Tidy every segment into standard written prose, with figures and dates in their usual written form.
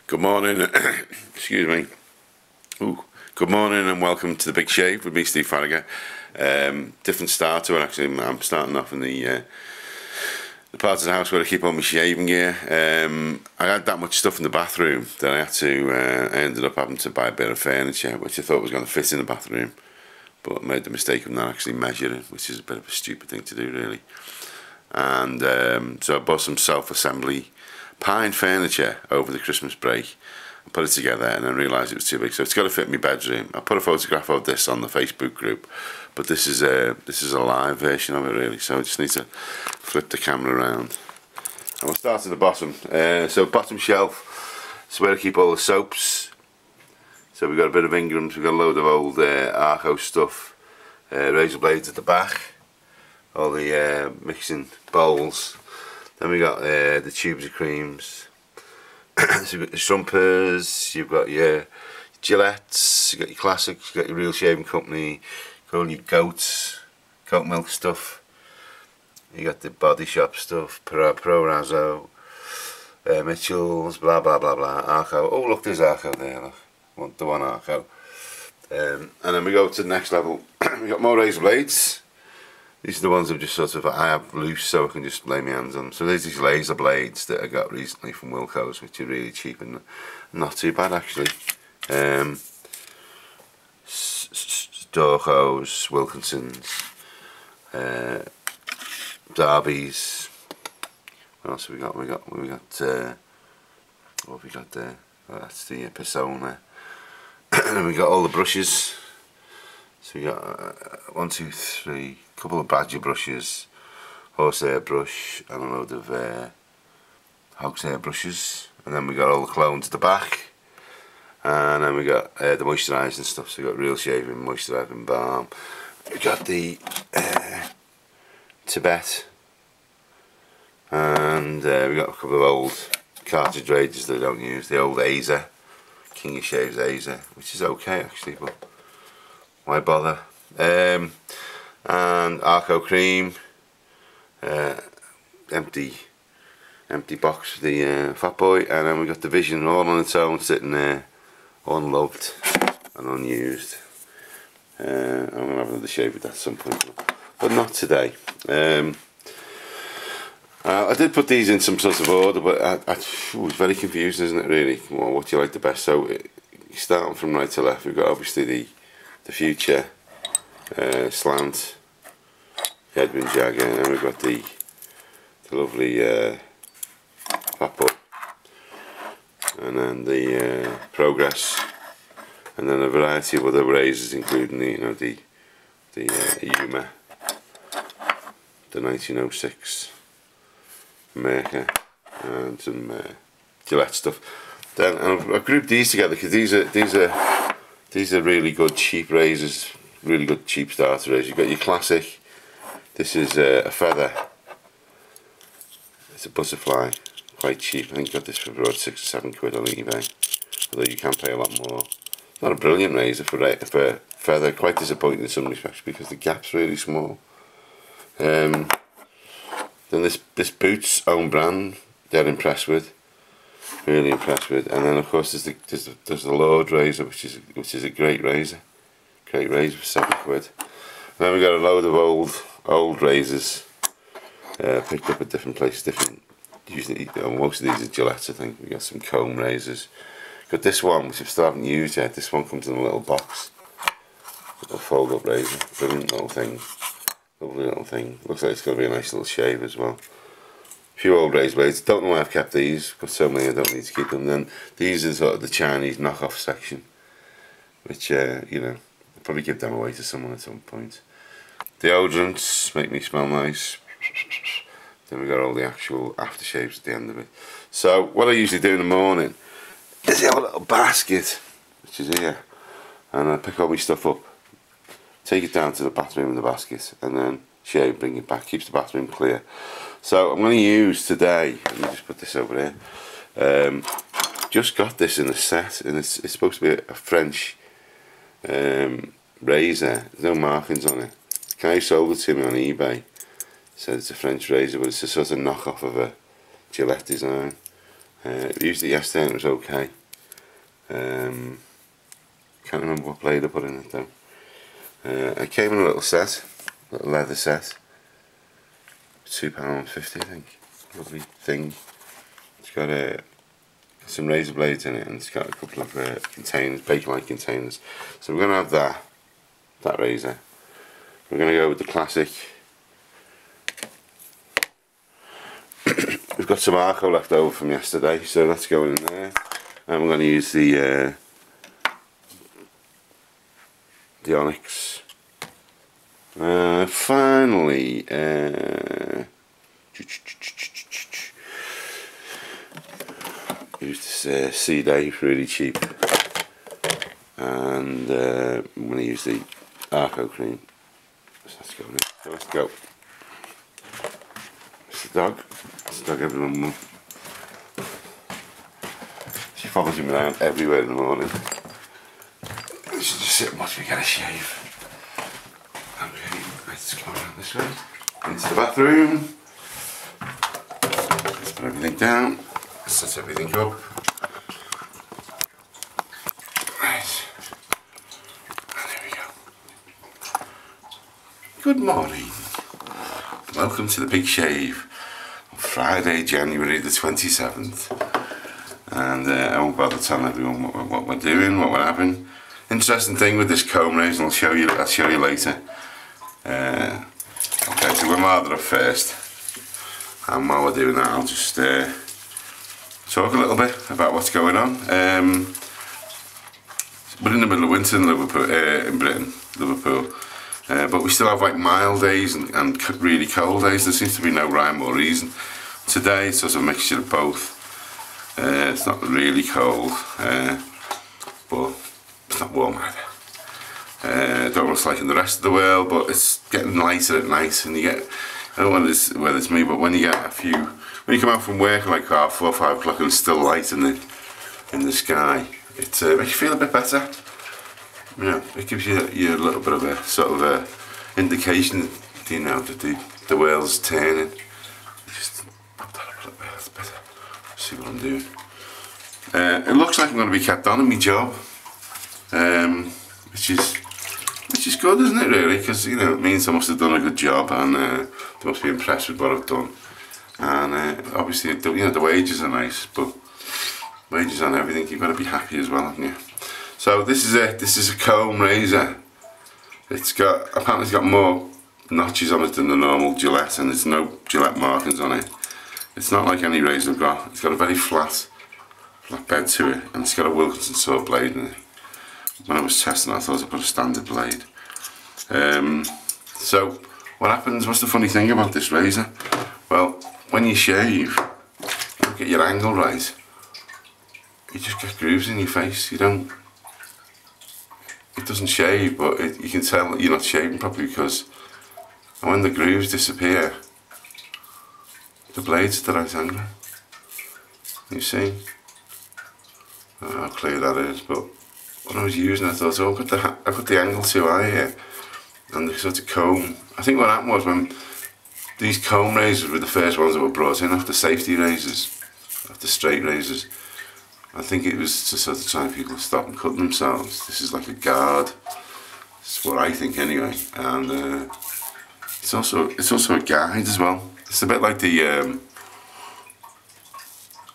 Good morning, excuse me. Ooh. Good morning and welcome to the Big Shave with me, Steve Faragher. Different start to it actually. I'm starting off in the part of the house where I keep all my shaving gear. I had that much stuff in the bathroom that I ended up having to buy a bit of furniture, which I thought was going to fit in the bathroom, but I made the mistake of not actually measuring, which is a bit of a stupid thing to do really. And so I bought some self-assembly pine furniture over the Christmas break. I put it together and then realised it was too big, so it's got to fit in my bedroom. I put a photograph of this on the Facebook group, but this is a live version of it really, so I just need to flip the camera around. And we'll start at the bottom. So bottom shelf is where I keep all the soaps. So we've got a bit of Ingram's, we've got a load of old Arco stuff, razor blades at the back, all the mixing bowls. Then we got the tubes of creams. So you've got your Strumpers, you've got your Gillettes, you've got your classics, you've got your Real Shaving Company, you've got all your goat milk stuff, you got the Body Shop stuff, Pro Razzo, Mitchell's, blah blah blah blah, Arco. Oh look, there's Arco there, look. The one Arco. And then we go to the next level. We got more razor blades. These are the ones I've just I have loose so I can just lay my hands on them. So there's these laser blades that I got recently from Wilko's, which are really cheap and not too bad actually. Storkos, Wilkinsons, Derby's. What else have we got? We got what have we got there? Oh, that's the Persona. And then we got all the brushes. So we got 1, 2, 3, a couple of badger brushes, horsehair brush, and a load of hog's hair brushes. And then we got all the clones at the back. And then we got the moisturising stuff. So we got Real Shaving moisturising balm. We got the Tibet, and we got a couple of old cartridge razors that I don't use. The old Azer, King of Shaves Azer, which is okay actually, but why bother? And Arco cream, empty box for the Fat Boy, and then we got the Vision all on its own, sitting there, unloved and unused. I'm gonna have another shave with that at some point, but not today. I did put these in some sort of order, but I was very confused, isn't it? Really, what do you like the best? So starting from right to left, we've got obviously the Future slant, Edwin Jagger, and then we've got the lovely Fat Boy, and then the Progress, and then a variety of other razors, including the Yuma, the 1906 Mercer, and some Gillette stuff. Then I've grouped these together because these are really good cheap razors, really good cheap starter razors. You've got your classic. This is a Feather. It's a butterfly, quite cheap. I think I got this for about 6 or 7 quid on eBay. Although you can pay a lot more. Not a brilliant razor for Feather. Quite disappointing in some respects because the gap's really small. Then this Boots own brand, they're impressed with. Really impressed with. And then of course there's the Lord razor, which is a great razor for 7 quid. And then we got a load of old razors picked up at different places, usually most of these are Gillettes. I think we got some comb razors. Got this one which I still haven't used yet. This one comes in a little box, a little fold up razor, brilliant little thing, lovely little thing. Looks like it's going to be a nice little shave as well. A few old razor blades. Don't know why I've kept these. Got so many I don't need to keep them. Then these are sort of the Chinese knockoff section, which I'll probably give them away to someone at some point. Deodorants make me smell nice. Then we got all the actual aftershaves at the end of it. So what I usually do in the morning is I have a little basket, which is here, and I pick all my stuff up, take it down to the bathroom in the basket, and then shave, bring it back, keeps the bathroom clear. So I'm going to use today, let me just put this over here, just got this in a set, and it's supposed to be a French razor. There's no markings on it. The guy sold it to me on eBay, said it's a French razor, but it's a sort of knockoff of a Gillette design. We used it yesterday and it was okay. Can't remember what blade I put in it though. It came in a little set, a little leather set. £2.50 I think. Lovely thing. It's got some razor blades in it, and it's got a couple of containers, Bakelite containers. So we're going to have that razor. We're going to go with the classic. We've got some Arco left over from yesterday, so that's going in there. And we're going to use the Onyx. Finally, use this C-Day, really cheap, and I'm going to use the Arco cream. So let's go. So let's go. It's the dog. It's the dog everyone. She follows me around everywhere in the morning. She just sit and watch me get a shave. Okay, let's go around this way. Into the bathroom. Let's put everything down. Set everything up. Right. And there we go. Good morning. Welcome to the Big Shave. Friday, January the 27th. And I won't bother telling everyone what we're doing, what we're having. Interesting thing with this comb razor, I'll show you later. Okay, so we're marther up first. And while we're doing that, I'll just talk a little bit about what's going on. We're in the middle of winter in Liverpool, in Britain, Liverpool, but we still have like mild days and really cold days. There seems to be no rhyme or reason. Today it's sort of a mixture of both. It's not really cold, but it's not warm either. Don't know what it's like in the rest of the world, but it's getting lighter at night, and you get, I don't know whether it's me, but when you get a few, when you come out from work like 4 or 5 o'clock and it's still light in the sky, it makes you feel a bit better. You know, it gives you a little bit of a sort of a indication, you know, that the world's turning. Just pop that up a little bit, that's better. See what I'm doing. It looks like I'm going to be kept on in my job, which is good, isn't it? Really, because you know it means I must have done a good job, and they must be impressed with what I've done. And obviously, you know, the wages are nice, but wages on everything, you've got to be happy as well, haven't you? So this is it. This is a comb razor. Apparently it's got more notches on it than the normal Gillette, and there's no Gillette markings on it. It's not like any razor I've got. It's got a very flat bed to it, and it's got a Wilkinson saw blade in it. When I was testing, I thought I put a standard blade. So what happens? What's the funny thing about this razor? Well, when you shave, you get your angle right. You just get grooves in your face. You don't. It doesn't shave, but you can tell that you're not shaving properly because when the grooves disappear, the blade's at the right angle. You see? I don't know how clear that is, but when I was using it, I thought, oh, I put the angle too high here, and the sort of comb. I think what happened was when these comb razors were the first ones that were brought in after safety razors, after straight razors. I think it was to sort of try people to stop and cut themselves. This is like a guard. That's what I think anyway. And it's also a guide as well. It's a bit like the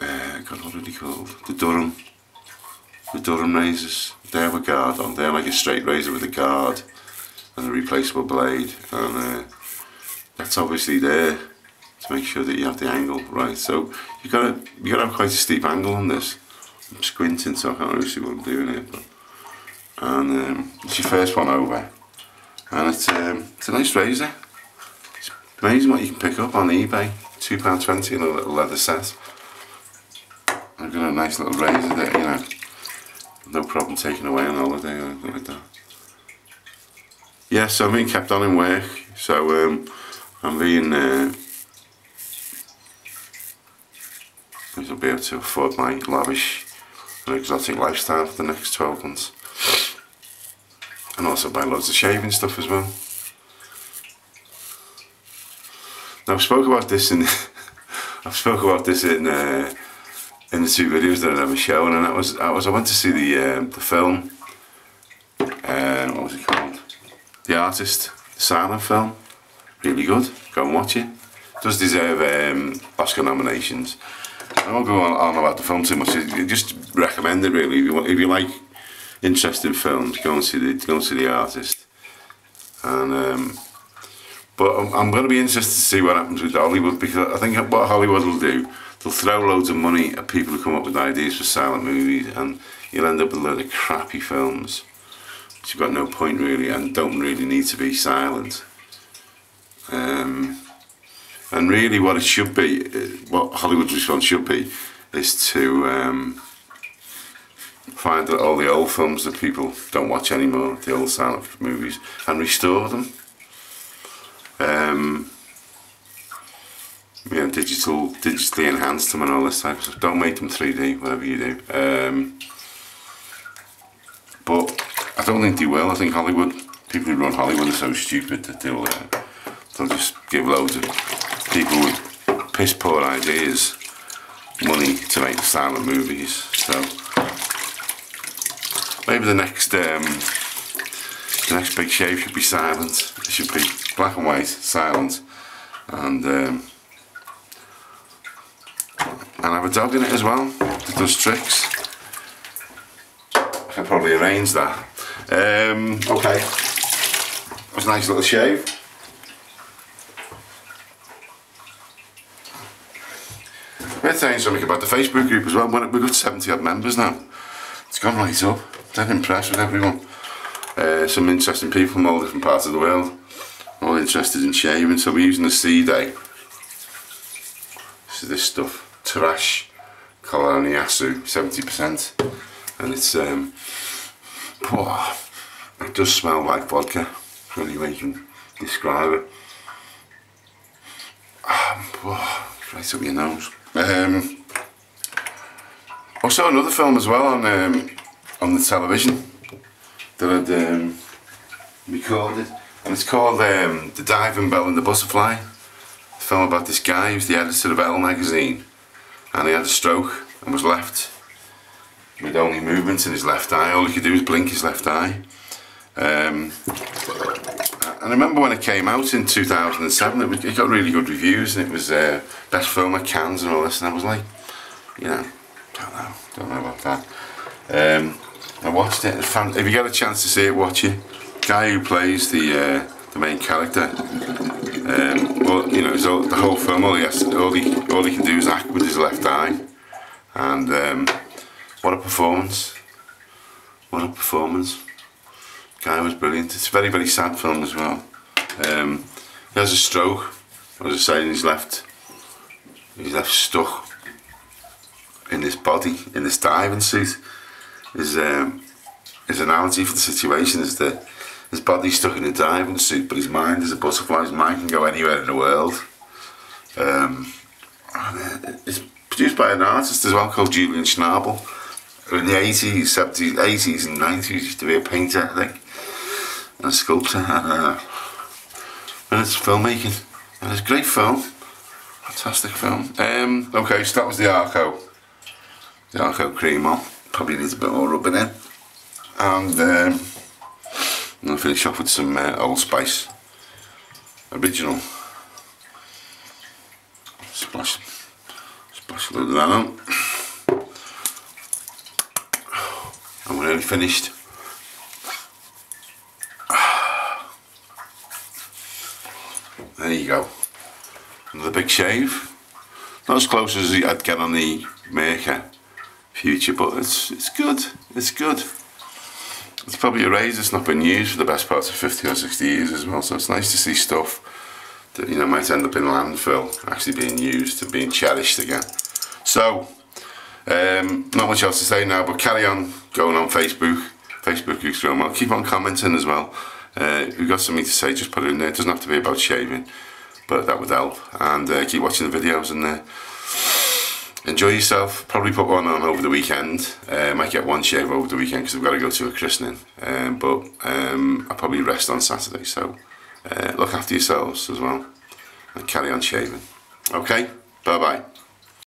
God, what are they called? The Durham razors. They have a guard on. They're like a straight razor with a guard and a replaceable blade. And that's obviously there to make sure that you have the angle right. So you gotta have quite a steep angle on this. I'm squinting, so I can't really see what I'm doing here. And it's your first one over, and it's a nice razor. It's amazing what you can pick up on eBay. £2.20 in a little leather set. I've got a nice little razor that, you know, no problem taking away on holiday or anything like that. Yeah, so I'm being kept on in work, so I'm being I'll be able to afford my lavish and exotic lifestyle for the next 12 months, and also buy loads of shaving stuff as well. Now I've spoke about this in in the 2 videos that I'd ever shown, and I went to see the film. What was it called? The Artist, the silent film. Really good. Go and watch it. Does deserve Oscar nominations. I won't go on about the film too much. I just recommend it really. If you like interesting films, go and see the Artist. And but I'm going to be interested to see what happens with Hollywood, because I think what Hollywood will do, they'll throw loads of money at people who come up with ideas for silent movies, and you'll end up with a load of crappy films which have got no point really and don't really need to be silent. And really what it should be, what Hollywood's response should be, is to find all the old films that people don't watch anymore, the old silent movies, and restore them. Yeah, digitally enhance them and all this type of stuff. Don't make them 3D, whatever you do. But I don't think they will. I think Hollywood, people who run Hollywood are so stupid that they'll just give loads of people with piss poor ideas money to make silent movies. So maybe the next Big Shave should be silent. It should be black and white, silent, and have a dog in it as well that does tricks. I can probably arrange that. Okay, that was a nice little shave. We're saying something about the Facebook group as well. We've got 70 odd members now. It's gone right up. Dead impressed with everyone. Some interesting people from all different parts of the world, all interested in shaving. So we're using the C Day. This is this stuff, Trash Coloniasu, 70%, and it's it does smell like vodka. It's the only way you can describe it. Right up your nose. I saw another film as well on the television that I'd recorded, and it's called The Diving Bell and the Butterfly. A film about this guy who's the editor of Elle magazine, and he had a stroke and was left with only movements in his left eye. All he could do was blink his left eye. And I remember when it came out in 2007, it got really good reviews, and it was best film at Cannes and all this, and I was like, you know, don't know about that. I watched it. If you get a chance to see it, watch it. Guy who plays the main character, well, you know, the whole film, all he can do is act with his left eye, and what a performance! What a performance! Guy was brilliant. It's a very, very sad film as well. He has a stroke, as I say, and he's left stuck in this body, in this diving suit. His analogy for the situation is that his body's stuck in a diving suit, but his mind is a butterfly. His mind can go anywhere in the world. It's produced by an artist as well called Julian Schnabel. In the 80s, 70s, 80s and 90s, he used to be a painter, I think, and a sculptor, and it's filmmaking, and it's a great film, fantastic film. Okay, so that was the Arco cream on. Probably needs a bit more rubbing in, and I'll finish off with some Old Spice original. Splash a load of that on. And we're nearly finished. There you go. Another big shave. Not as close as I'd get on the Maker Future, but it's good. It's good. It's probably a razor that's not been used for the best part of 50 or 60 years as well, so it's nice to see stuff that, you know, might end up in landfill actually being used and being cherished again. So not much else to say now, but carry on going on Facebook groups going well. Keep on commenting as well. If you've got something to say, just put it in there. It doesn't have to be about shaving, but that would help. And keep watching the videos and enjoy yourself. Probably put one on over the weekend. Might get one shave over the weekend because I've got to go to a christening, but I'll probably rest on Saturday, so look after yourselves as well and carry on shaving. Okay, bye bye.